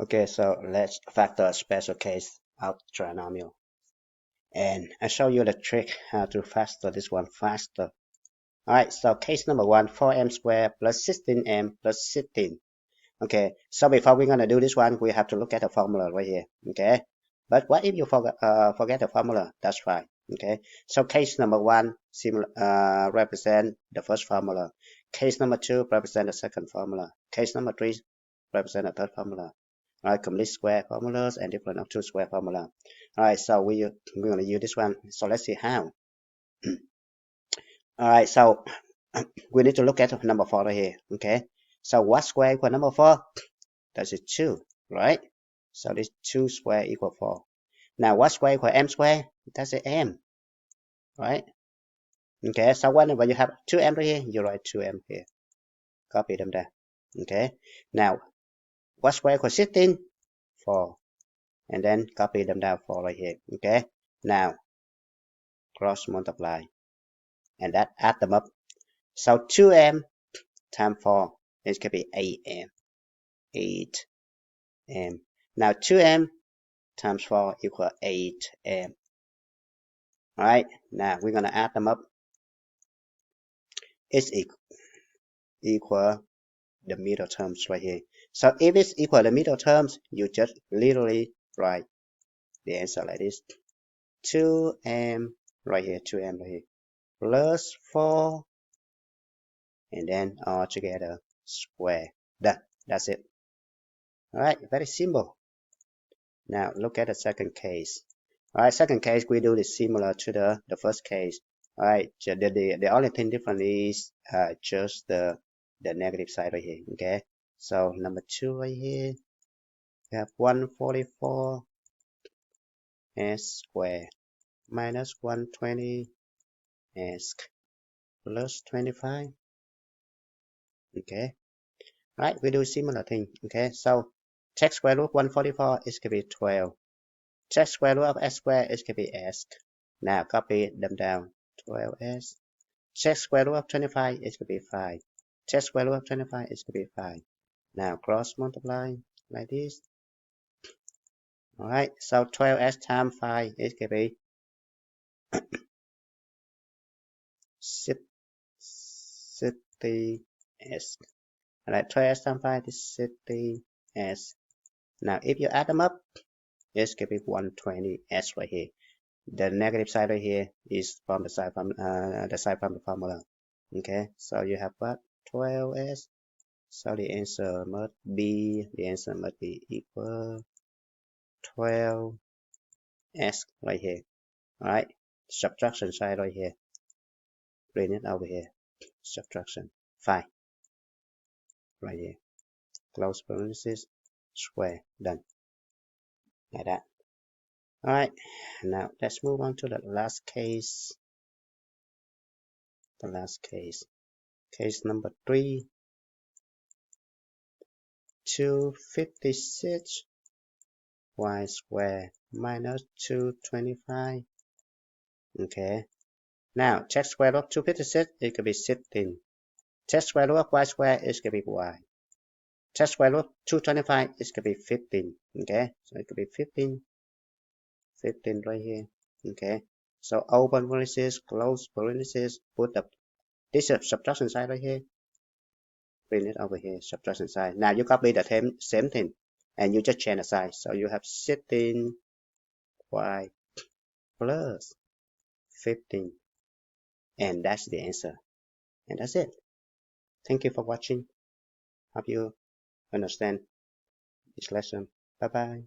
Okay, so let's factor a special case of trinomial. And I show you the trick how to factor this one faster. Alright, so case number one, 4m squared plus 16m plus 16. Okay, so before we're gonna do this one, we have to look at the formula right here. Okay, but what if you forget the formula? That's fine. Okay, so case number one represent the first formula. Case number two represent the second formula. Case number three represent the third formula. All right, complete square formulas and different of two square formula. All right, so we're gonna use this one. So let's see how. All right, so we need to look at number four right here. Okay, so what square equal number four? That's a 2, right? So this 2 square equal 4. Now what square equal m square? That's a m, right? Okay, so whenever you have 2m right here, you write 2m here. Copy them there. Okay, now what square equal 16? 4. And then copy them down 4 right here. Okay, now cross multiply. And that add them up. So 2m times 4 is going to be 8m. 8m. Now 2m times 4 equal 8m. Alright, now we're going to add them up. It's equal the middle terms right here. So if it's equal the middle terms, you just literally write the answer like this. 2m right here, 2m right here, plus 4, and then all together square. Done. That's it. Alright, very simple. Now look at the second case. Alright, second case we do this similar to the first case. Alright, the only thing different is just the negative side right here. Okay, so number 2 right here, we have 144 s squared minus 120 s plus 25. Okay, right, we do similar thing. Okay, so take square root of 144 is going to be 12. Take square root of s squared is going to be s. Now copy them down. 12s. Check square root of 25 is going to be 5. Check square root of 25 is going to be 5. Now cross multiply like this. Alright, so 12s times 5 is going to be 60s. Alright, 12s times 5 is 60s. Now if you add them up, it's going to be 120s right here. The negative side right here is from the side from the formula. Okay, so you have what? 12s. So the answer must be equal 12s right here. Alright, subtraction side right here. Bring it over here. Subtraction 5 right here. Close parenthesis, square, done. Like that. Alright, now let's move on to the last case. The last case. Case number 3. 256 y squared minus 225. Okay. Now, check square root of 256, it could be 16. Check square root of y squared, it could be y. Check square root of 225, it could be 15. Okay, so it could be 15. 15 right here. Okay, so open parenthesis, close parenthesis, put this subtraction sign right here. Bring it over here, subtraction sign. Now you copy the same thing, and you just change the sign. So you have 16 y plus 15. And that's the answer. And that's it. Thank you for watching. Hope you understand this lesson. Bye bye.